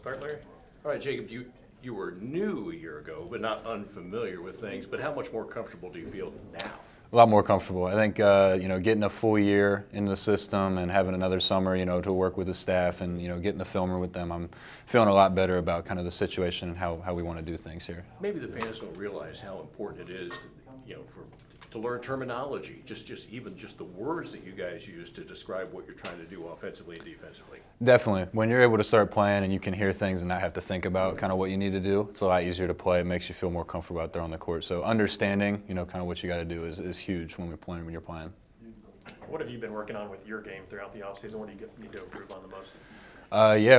start, Larry? All right, Jacob, you were new a year ago, but not unfamiliar with things. But how much more comfortable do you feel now? A lot more comfortable. I think getting a full year in the system and having another summer, to work with the staff and getting the film room with them, I'm feeling a lot better about kind of the situation and how we want to do things here. Maybe the fans don't realize how important it is, to learn terminology, just the words that you guys use to describe what you're trying to do offensively and defensively. Definitely. When you're able to start playing and you can hear things and not have to think about kind of what you need to do, it's a lot easier to play. It makes you feel more comfortable out there on the court. So understanding, kind of what you got to do is huge when you're playing. What have you been working on with your game throughout the offseason? What do you need to improve on the most?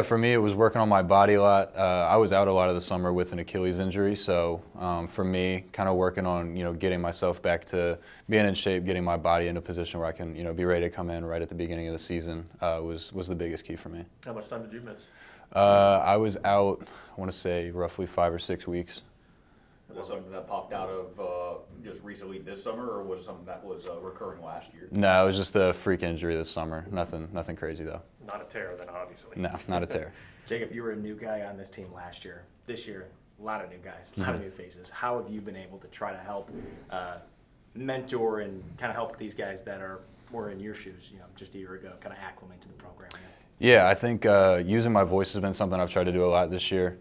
For me, it was working on my body a lot. I was out a lot of the summer with an Achilles injury, so for me, kind of working on getting myself back to being in shape, getting my body in a position where I can be ready to come in right at the beginning of the season was the biggest key for me. How much time did you miss? I was out, I want to say, roughly 5 or 6 weeks. Was that something that popped out of just recently this summer, or was it something that was recurring last year? No, it was just a freak injury this summer. Nothing crazy though. Not a tear, then, obviously. No, not a tear. Jacob, you were a new guy on this team last year. This year, a lot of new guys, a lot of new faces. How have you been able to try to help mentor and kind of help these guys that were in your shoes, just a year ago, kind of acclimate to the program? Yeah, I think using my voice has been something I've tried to do a lot this year.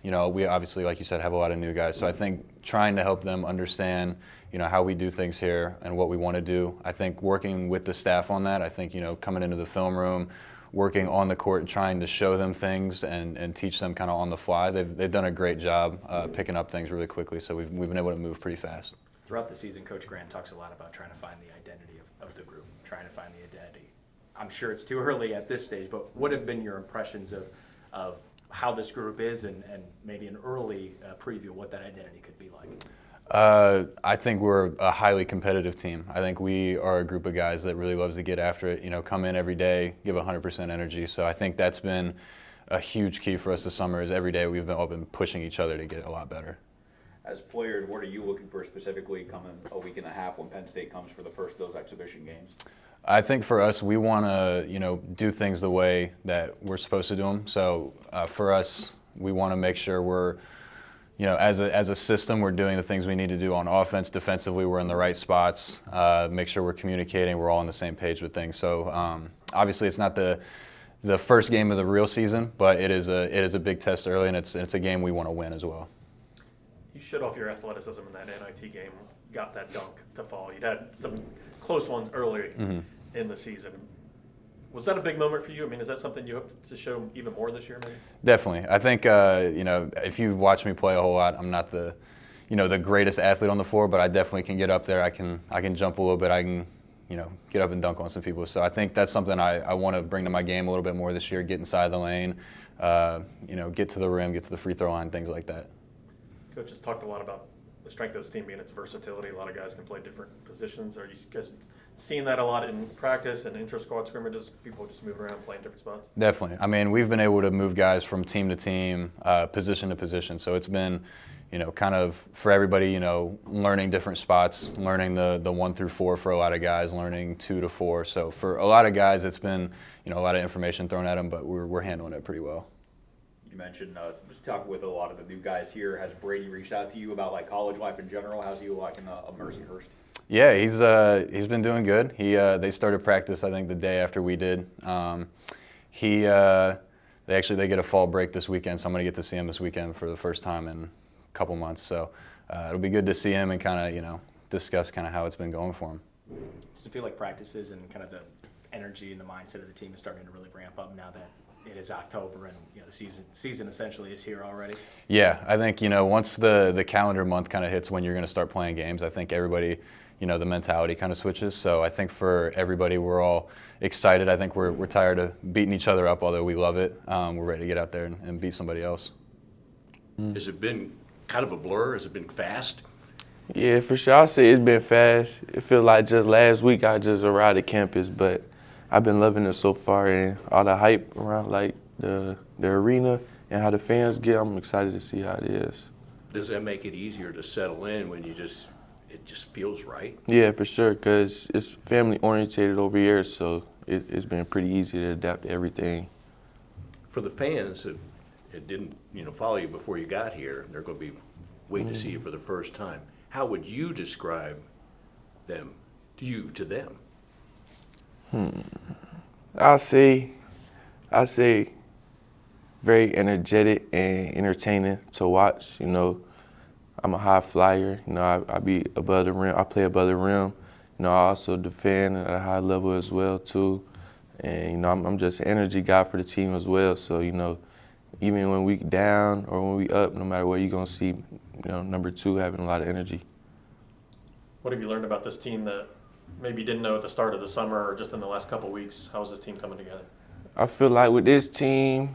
We obviously, like you said, have a lot of new guys. So I think trying to help them understand, how we do things here and what we want to do. I think working with the staff on that, I think, coming into the film room, working on the court, trying to show them things and teach them kind of on the fly. They've done a great job picking up things really quickly. So we've been able to move pretty fast. Throughout the season, Coach Grant talks a lot about trying to find the identity of the group, trying to find the identity. I'm sure it's too early at this stage, but what have been your impressions of how this group is and maybe an early preview of what that identity could be like? I think we're a highly competitive team. I think we are a group of guys that really loves to get after it, come in every day, give 100% energy. So I think that's been a huge key for us this summer is every day we've all been pushing each other to get a lot better. As players, what are you looking for specifically coming a week and a half when Penn State comes for the first of those exhibition games? I think for us, we want to, do things the way that we're supposed to do them. So for us, we want to make sure we're, as a system, we're doing the things we need to do on offense. Defensively, we're in the right spots. Make sure we're communicating. We're all on the same page with things. So obviously, it's not the first game of the real season, but it is a big test early, and it's a game we want to win as well. You showed off your athleticism in that NIT game, got that dunk to fall. You'd had some close ones early in the season. Was that a big moment for you? I mean, is that something you hope to show even more this year, maybe? Definitely. I think, if you watch me play a whole lot, I'm not the greatest athlete on the floor, but I definitely can get up there. I can jump a little bit. I can, get up and dunk on some people. So I think that's something I want to bring to my game a little bit more this year, get inside the lane, get to the rim, get to the free throw line, things like that. Coach has talked a lot about the strength of this team being its versatility. A lot of guys can play different positions. Are you guys seeing that a lot in practice and intra-squad scrimmages, people just moving around playing different spots? Definitely. I mean, we've been able to move guys from team to team, position to position. So it's been, kind of for everybody, learning different spots, learning the 1 through 4 for a lot of guys, learning 2 to 4. So for a lot of guys, it's been, a lot of information thrown at them, but we're handling it pretty well. You mentioned just talking with a lot of the new guys here. Has Brady reached out to you about like college life in general? How's he liking Mercyhurst? Yeah, he's been doing good. They started practice I think the day after we did. They get a fall break this weekend, so I'm gonna get to see him this weekend for the first time in a couple months. So it'll be good to see him and kind of discuss kind of how it's been going for him. Does it feel like practices and kind of the energy and the mindset of the team is starting to really ramp up now that it is October and the season essentially is here already? Yeah, I think once the calendar month kind of hits when you're going to start playing games, I think everybody, the mentality kind of switches. So I think for everybody, we're all excited. I think we're tired of beating each other up, although we love it. We're ready to get out there and beat somebody else. Has it been kind of a blur? Has it been fast? Yeah, for sure. I'll say it's been fast. It feels like just last week I just arrived at campus, but I've been loving it so far, and all the hype around like the arena and how the fans get. I'm excited to see how it is. Does that make it easier to settle in when it just feels right? Yeah, for sure, because it's family orientated over here, so it's been pretty easy to adapt to everything. For the fans, that didn't, follow you before you got here, they're going to be waiting to see you for the first time. How would you describe them to them? I say very energetic and entertaining to watch. I'm a high flyer. I be above the rim. I play above the rim. I also defend at a high level as well too. And I'm just an energy guy for the team as well. So even when we down or when we up, no matter what, you're gonna see number 2 having a lot of energy. What have you learned about this team that maybe you didn't know at the start of the summer or just in the last couple of weeks? How is this team coming together? I feel like with this team,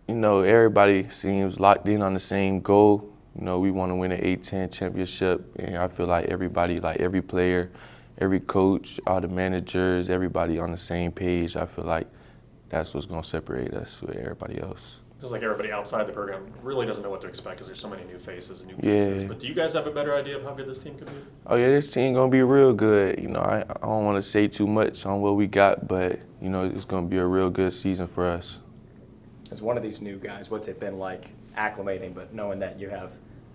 everybody seems locked in on the same goal. We want to win an A-10 championship, and I feel like everybody, like every player, every coach, all the managers, everybody on the same page. I feel like that's what's going to separate us with everybody else. Just like everybody outside the program really doesn't know what to expect because there's so many new faces and new pieces. Yeah. But do you guys have a better idea of how good this team could be? Oh yeah, this team gonna be real good. I don't want to say too much on what we got, but it's gonna be a real good season for us. As one of these new guys, what's it been like acclimating, but knowing that you have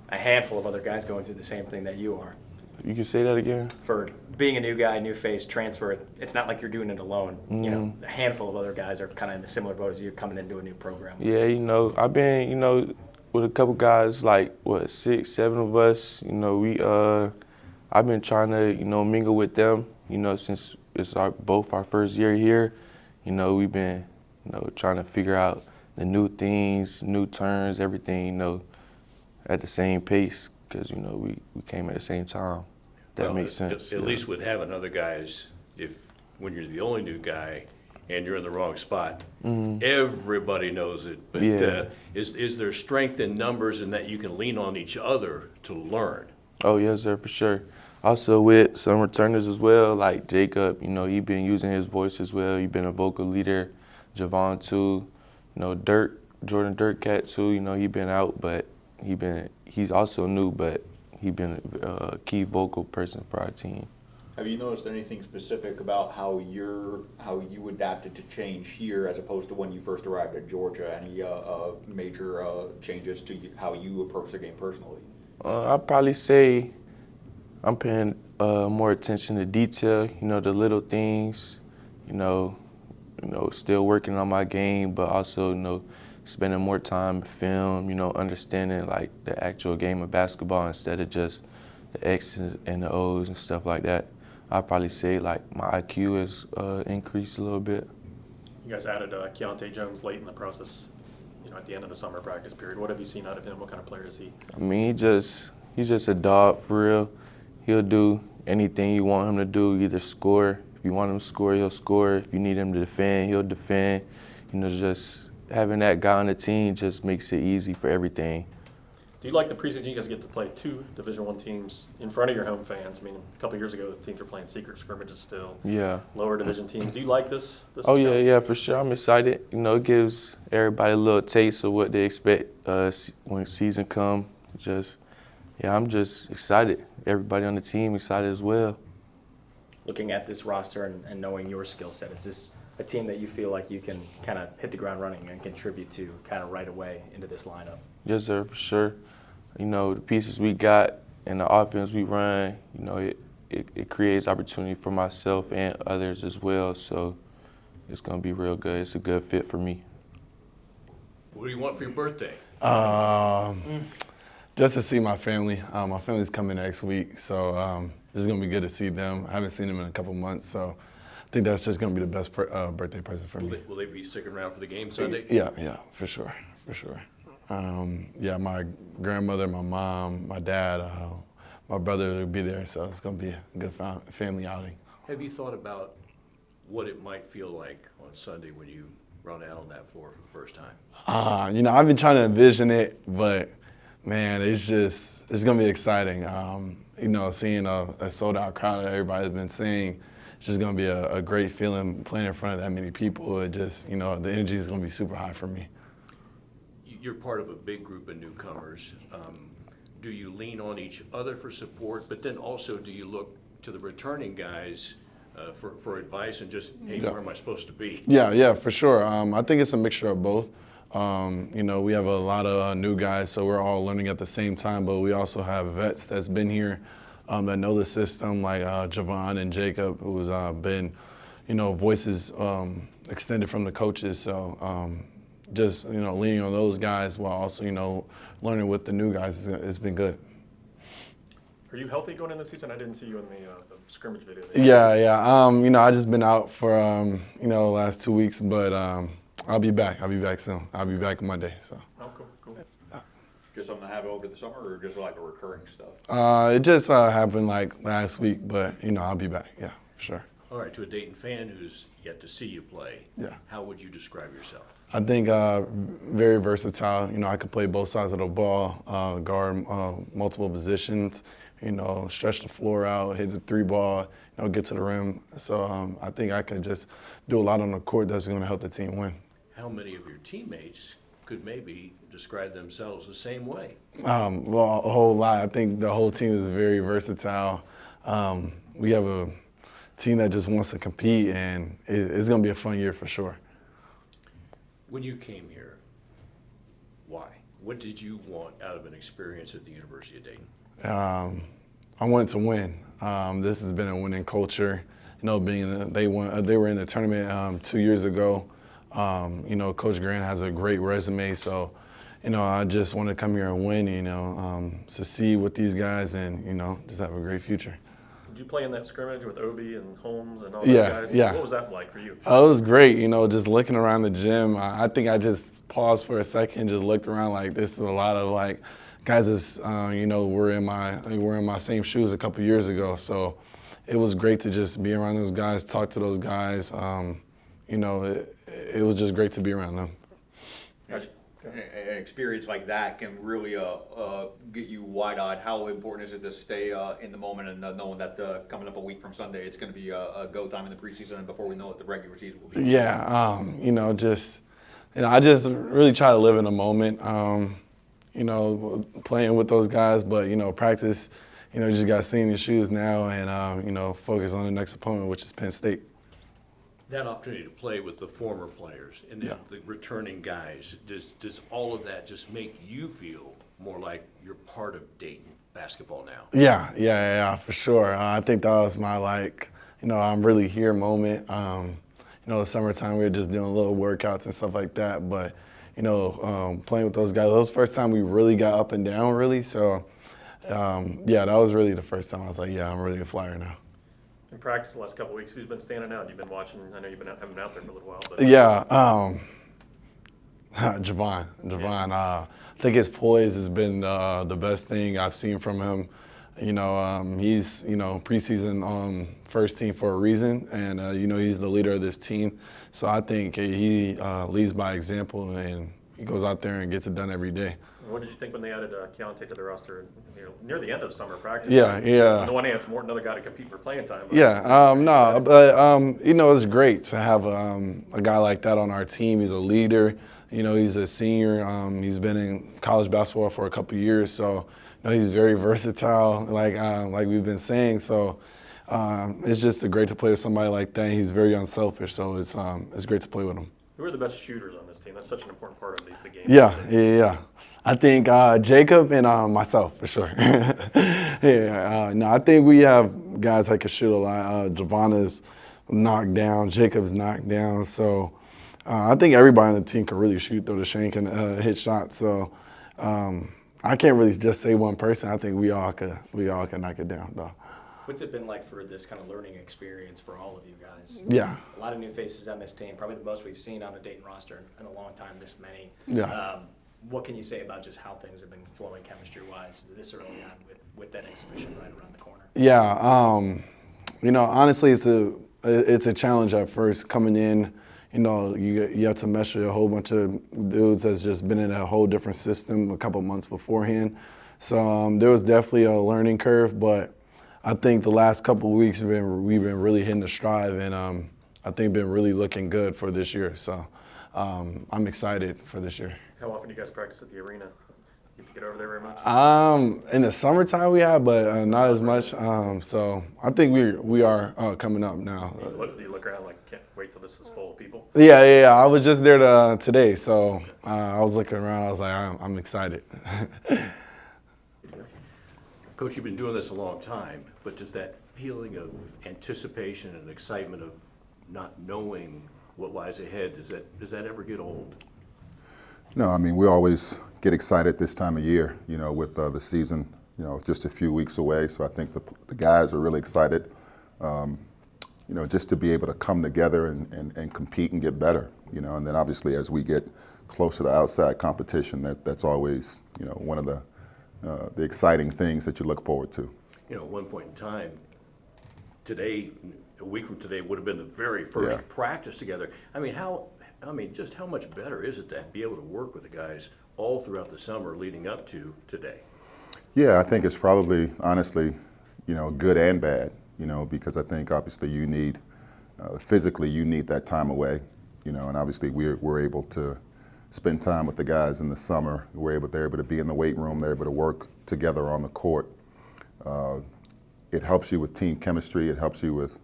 a handful of other guys going through the same thing that you are? You can say that again? For being a new guy, new face, transfer, it's not like you're doing it alone. A handful of other guys are kind of in the similar boat as you coming into a new program. Yeah, I've been, with a couple guys, like, 6, 7 of us, I've been trying to, mingle with them, since it's both our first year here. We've been, trying to figure out the new things, new turns, everything, at the same pace, because, we came at the same time. That makes sense. At least with having other guys, when you're the only new guy and you're in the wrong spot, everybody knows it. But Yeah. Is there strength in numbers in that you can lean on each other to learn? Oh, yes, sir, for sure. Also with some returners as well, like Jacob, he been using his voice as well. He been a vocal leader. Javon too. Jordan Dirtcat too, he been out, but he's also new, but he been a key vocal person for our team. Have you noticed anything specific about how you adapted to change here as opposed to when you first arrived at Georgia? Any major changes to how you approach the game personally? I'd probably say I'm paying more attention to detail, the little things, still working on my game, but also, spending more time in film, understanding like the actual game of basketball instead of just the X's and the O's and stuff like that. I'd probably say like my IQ has increased a little bit. You guys added Keontae Jones late in the process, at the end of the summer practice period. What have you seen out of him? What kind of player is he? I mean, he's just a dog for real. He'll do anything you want him to do, either score. If you want him to score, he'll score. If you need him to defend, he'll defend. Just having that guy on the team just makes it easy for everything. Do you like the preseason you guys get to play 2 Division I teams in front of your home fans? I mean, a couple years ago, the teams were playing secret scrimmages still. Yeah. Lower division teams. Do you like this? Oh, yeah, for sure. I'm excited. It gives everybody a little taste of what they expect when season come. I'm just excited. Everybody on the team excited as well. Looking at this roster and knowing your skill set, is this a team that you feel like you can kind of hit the ground running and contribute to kind of right away into this lineup? Yes, sir, for sure. The pieces we got and the offense we run, it creates opportunity for myself and others as well. So it's going to be real good. It's a good fit for me. What do you want for your birthday? Just to see my family. My family's coming next week, so this is going to be good to see them. I haven't seen them in a couple months, so I think that's just going to be the best birthday present for me. Will they be sticking around for the game Sunday? Yeah, for sure. My grandmother, my mom, my dad, my brother will be there, so it's going to be a good family outing. Have you thought about what it might feel like on Sunday when you run out on that floor for the first time? I've been trying to envision it, but man, it's going to be exciting. Seeing a sold-out crowd that everybody's been seeing, it's just going to be a great feeling playing in front of that many people. It just, the energy is going to be super high for me. You're part of a big group of newcomers. Do you lean on each other for support, but then also do you look to the returning guys for advice and just, hey, where am I supposed to be? Yeah, for sure. I think it's a mixture of both. You know, we have a lot of new guys, so we're all learning at the same time, but we also have vets that's been here that know the system, like Javon and Jacob, who's been, you know, voices extended from the coaches. So just, you know, leaning on those guys while also, you know, learning with the new guys has been good. Are you healthy going into the season? I didn't see you in the scrimmage video. Yeah. You know, I just been out for, you know, the last 2 weeks, but I'll be back. I'll be back soon. I'll be back Monday. So. Oh, cool. Just something to have over the summer, or just like a recurring stuff? It just happened like last week, but you know, I'll be back. Yeah, for sure. All right, to a Dayton fan who's yet to see you play, Yeah. how would you describe yourself? I think very versatile. You know, I could play both sides of the ball, guard multiple positions. You know, stretch the floor out, hit the 3-ball. You know, get to the rim. So I think I can just do a lot on the court that's going to help the team win. How many of your teammates could maybe describe themselves the same way? Well, a whole lot. I think the whole team is very versatile. We have a team that just wants to compete, and it's going to be a fun year for sure. When you came here, why? What did you want out of an experience at the University of Dayton? I wanted to win. This has been a winning culture. You know, they were in the tournament 2 years ago. You know, Coach Grant has a great resume, so you know, I just want to come here and win. You know, succeed with these guys, and you know, just have a great future. Did you play in that scrimmage with Obi and Holmes and all those guys? Yeah. What was that like for you? It was great. You know, just looking around the gym. I think I just paused for a second, just looked around like this is a lot of like guys that's you know, were in my same shoes a couple years ago. So it was great to just be around those guys, talk to those guys. You know, it was just great to be around them. An experience like that can really get you wide-eyed. How important is it to stay in the moment and knowing that coming up a week from Sunday, it's going to be a go time in the preseason, and before we know it, the regular season will be. Yeah, you know, I just really try to live in the moment. You know, playing with those guys, but you know, practice. You know, you just got to stay in your shoes now and you know, focus on the next opponent, which is Penn State. That opportunity to play with the former Flyers and the returning guys, does all of that just make you feel more like you're part of Dayton basketball now? Yeah, for sure. I think that was my, like, you know, I'm really here moment. You know, the summertime we were just doing little workouts and stuff like that, but, you know, playing with those guys, that was the first time we really got up and down, really. So, yeah, that was really the first time I was like, yeah, I'm really a Flyer now. In practice the last couple of weeks, who's been standing out? You've been watching. I know haven't been out there for a little while. But. Yeah, Javon. I think his poise has been the best thing I've seen from him. You know, he's, you know, preseason first team for a reason, and you know, he's the leader of this team. So I think he leads by example, and he goes out there and gets it done every day. What did you think when they added Keontae to the roster, you know, near the end of summer practice? Yeah. On the one hand, it's more another guy to compete for playing time. No, but you know, it's great to have a guy like that on our team. He's a leader. You know, he's a senior. He's been in college basketball for a couple of years, so you know, he's very versatile, like we've been saying. So it's just great to play with somebody like that. He's very unselfish, so it's great to play with him. Who are the best shooters on this team? That's such an important part of the game. Yeah. I think Jacob and myself, for sure. No, I think we have guys that can shoot a lot. Javana's knocked down, Jacob's knocked down. So I think everybody on the team can really shoot, throw the shank, and hit shots. So I can't really just say one person. I think we all can knock it down, though. What's it been like for this kind of learning experience for all of you guys? Yeah. A lot of new faces on this team, probably the most we've seen on a Dayton roster in a long time, this many. Yeah. What can you say about just how things have been flowing chemistry-wise this early on with that exhibition right around the corner? Yeah, you know, honestly, it's a challenge at first coming in. You know, you have to mesh with a whole bunch of dudes that's just been in a whole different system a couple months beforehand. So there was definitely a learning curve, but I think the last couple of weeks we've been really hitting the stride, and I think been really looking good for this year. So I'm excited for this year. How often do you guys practice at the arena? You get over there very much? In the summertime we have, but not as much. So I think we are coming up now. Do you look around like, can't wait so this is full of people? Yeah. I was just there today, so I was looking around. I was like, I'm excited. Coach, you've been doing this a long time, but does that feeling of anticipation and excitement of not knowing what lies ahead, does that ever get old? No, I mean, we always get excited this time of year, with the season, just a few weeks away. So I think the guys are really excited, just to be able to come together and compete and get better, and then obviously as we get closer to outside competition, that's always, one of the exciting things that you look forward to. At one point in time, today, a week from today would have been the very first practice together. Just how much better is it to be able to work with the guys all throughout the summer leading up to today? Yeah, I think it's probably, honestly, good and bad, because I think obviously you need, physically you need that time away, and obviously we're able to spend time with the guys in the summer. They're able to be in the weight room, they're able to work together on the court. It helps you with team chemistry, it helps you with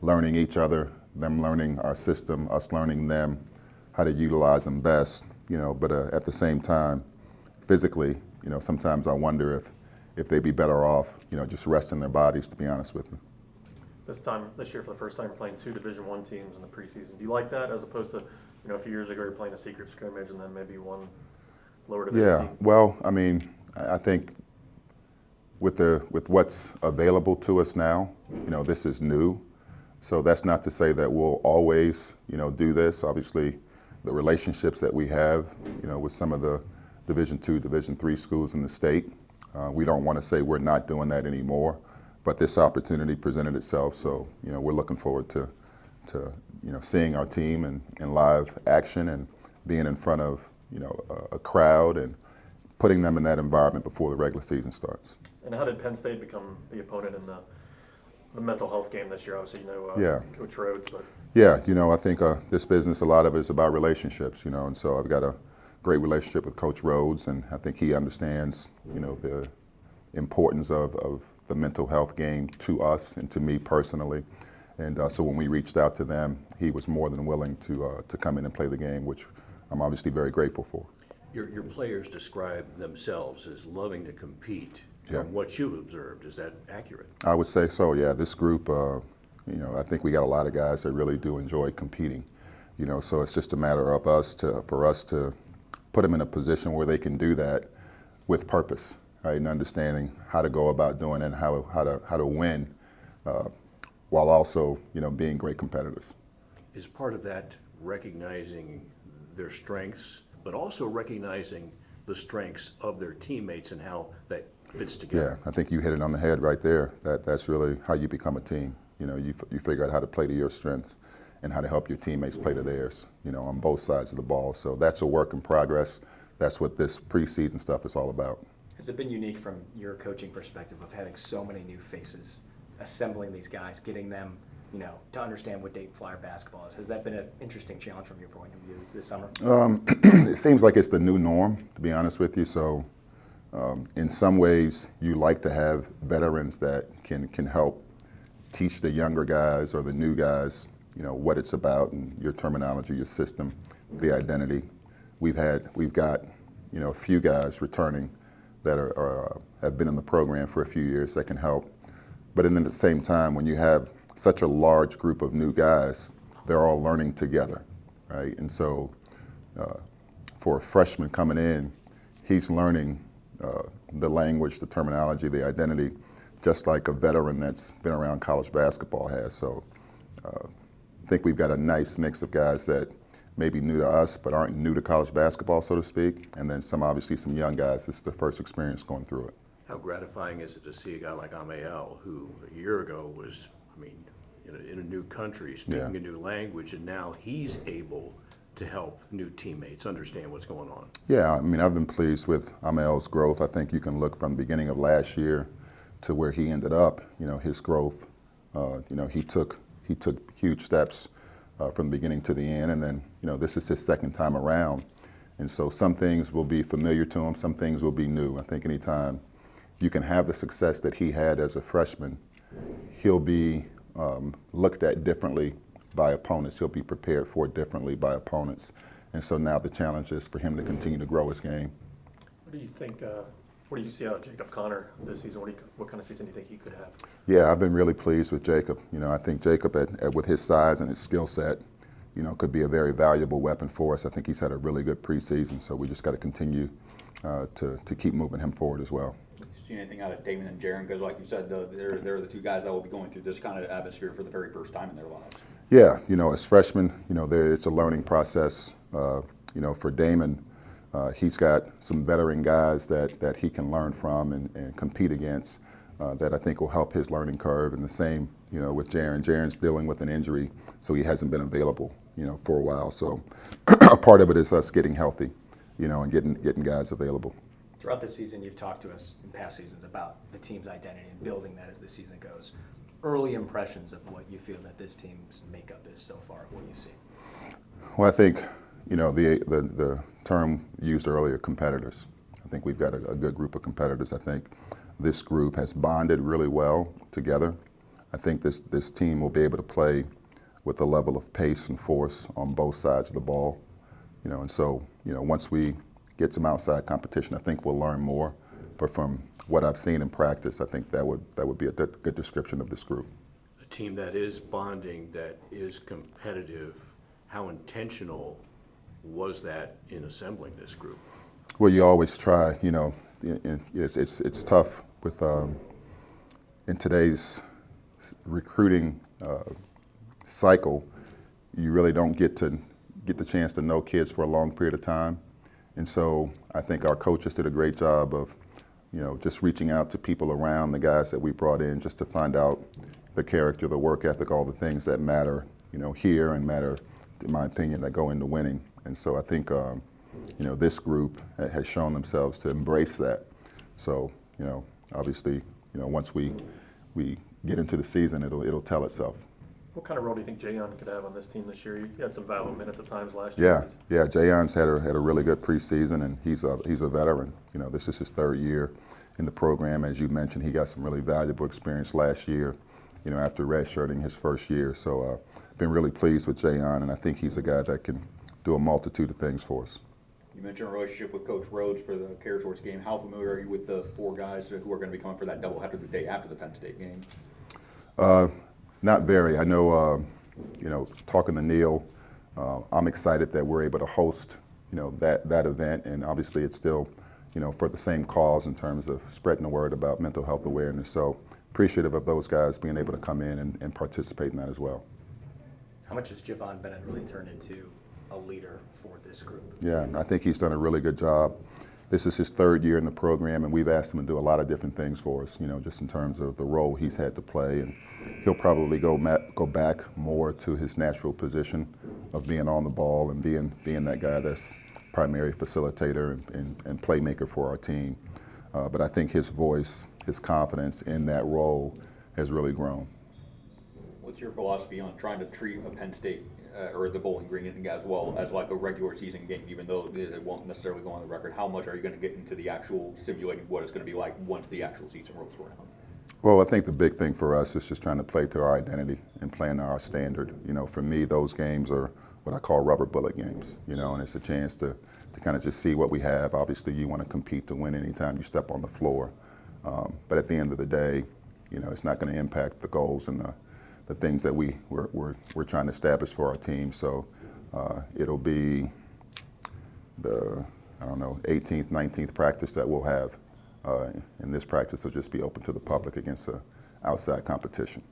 learning each other, them learning our system, us learning them, how to utilize them best, but at the same time, physically, sometimes I wonder if they'd be better off, just resting their bodies, to be honest with you. This year, for the first time, you're playing 2 Division I teams in the preseason. Do you like that, as opposed to, a few years ago you're playing a secret scrimmage and then maybe one lower division team? Well, I think with what's available to us now, this is new. So that's not to say that we'll always, do this. Obviously, the relationships that we have, with some of the Division II, Division III schools in the state, we don't want to say we're not doing that anymore. But this opportunity presented itself, so we're looking forward to seeing our team in live action and being in front of a crowd and putting them in that environment before the regular season starts. And how did Penn State become the opponent in the mental health game this year? Obviously, Coach Rhodes, but yeah, I think this business, a lot of it is about relationships, and so I've got a great relationship with Coach Rhodes, and I think he understands, the importance of the mental health game to us and to me personally. And so when we reached out to them, he was more than willing to come in and play the game, which I'm obviously very grateful for. Your players describe themselves as loving to compete. Yeah. From what you've observed, is that accurate? I would say so, yeah. This group, I think we got a lot of guys that really do enjoy competing. So it's just a matter of for us to put them in a position where they can do that with purpose, right? And understanding how to go about doing it and how to win, while also, being great competitors. Is part of that recognizing their strengths, but also recognizing the strengths of their teammates and how that fits together? Yeah, I think you hit it on the head right there. That's really how you become a team. You figure out how to play to your strengths and how to help your teammates play to theirs, on both sides of the ball. So that's a work in progress. That's what this preseason stuff is all about. Has it been unique from your coaching perspective of having so many new faces, assembling these guys, getting them, to understand what Dayton Flyer basketball is? Has that been an interesting challenge from your point of view this summer? It seems like it's the new norm, to be honest with you. So in some ways, you like to have veterans that can help teach the younger guys or the new guys, what it's about and your terminology, your system, the identity. We've got, a few guys returning that have been in the program for a few years that can help. But then at the same time, when you have such a large group of new guys, they're all learning together, right? And so for a freshman coming in, he's learning the language, the terminology, the identity, just like a veteran that's been around college basketball has. So I think we've got a nice mix of guys that may be new to us but aren't new to college basketball, so to speak, and then obviously some young guys, this is their first experience going through it. How gratifying is it to see a guy like Amael, who a year ago was, in a new country, speaking a new language, and now he's able to help new teammates understand what's going on? Yeah, I've been pleased with Amael's growth. I think you can look from the beginning of last year to where he ended up, his growth. He took huge steps from the beginning to the end, and then, this is his second time around. And so some things will be familiar to him, some things will be new. I think anytime you can have the success that he had as a freshman, he'll be looked at differently by opponents. He'll be prepared for it differently by opponents. And so now the challenge is for him to continue to grow his game. What do you think? What do you see out of Jacob Connor this season? What kind of season do you think he could have? Yeah, I've been really pleased with Jacob. I think Jacob, with his size and his skill set, could be a very valuable weapon for us. I think he's had a really good preseason, so we just got to continue to keep moving him forward as well. You see anything out of Damon and Jaron? Because like you said, they're the two guys that will be going through this kind of atmosphere for the very first time in their lives. Yeah, as freshmen, it's a learning process. For Damon, he's got some veteran guys that he can learn from and compete against that I think will help his learning curve. And the same, with Jaron. Jaron's dealing with an injury, so he hasn't been available, for a while. So a part of it is us getting healthy, and getting guys available. Throughout the season, you've talked to us in past seasons about the team's identity and building that as the season goes. Early impressions of what you feel that this team's makeup is so far of what you've seen. Well, I think, the term used earlier, competitors. I think we've got a good group of competitors. I think this group has bonded really well together. I think this team will be able to play with a level of pace and force on both sides of the ball. And so, once we get some outside competition, I think we'll learn more. But from what I've seen in practice, I think that would be a good description of this group. A team that is bonding, that is competitive, how intentional was that in assembling this group? Well, you always try, it's tough with, in today's recruiting cycle, you really don't get the chance to know kids for a long period of time. And so I think our coaches did a great job of, just reaching out to people around the guys that we brought in just to find out the character, the work ethic, all the things that matter, here and matter, in my opinion, that go into winning. And so I think, this group has shown themselves to embrace that. So, obviously, once we get into the season, it'll tell itself. What kind of role do you think Jayon could have on this team this year? He had some valuable minutes at times last year. Yeah. Jayon's had a really good preseason, and he's a veteran. This is his third year in the program. As you mentioned, he got some really valuable experience last year, after redshirting his first year. So, been really pleased with Jayon, and I think he's a guy that can do a multitude of things for us. You mentioned a relationship with Coach Rhodes for the Carriers game. How familiar are you with the four guys who are going to be coming for that doubleheader the day after the Penn State game? Not very. I know, talking to Neil, I'm excited that we're able to host, that event, and obviously it's still, for the same cause in terms of spreading the word about mental health awareness. So appreciative of those guys being able to come in and participate in that as well. How much has Javon Bennett really turned into a leader for this group? Yeah, I think he's done a really good job. This is his third year in the program, and we've asked him to do a lot of different things for us, just in terms of the role he's had to play. And he'll probably go back more to his natural position of being on the ball and being that guy that's primary facilitator and playmaker for our team. But I think his voice, his confidence in that role has really grown. What's your philosophy on trying to treat a Penn State or the Bowling Green as well as like a regular season game, even though it won't necessarily go on the record? How much are you going to get into the actual simulating what it's going to be like once the actual season rolls around? Well, I think the big thing for us is just trying to play to our identity and playing to our standard. For me, those games are what I call rubber bullet games, and it's a chance to kind of just see what we have. Obviously, you want to compete to win anytime you step on the floor. But at the end of the day, it's not going to impact the goals and the things that we're trying to establish for our team. So it'll be the 18th, 19th practice that we'll have. And this practice will just be open to the public against outside competition.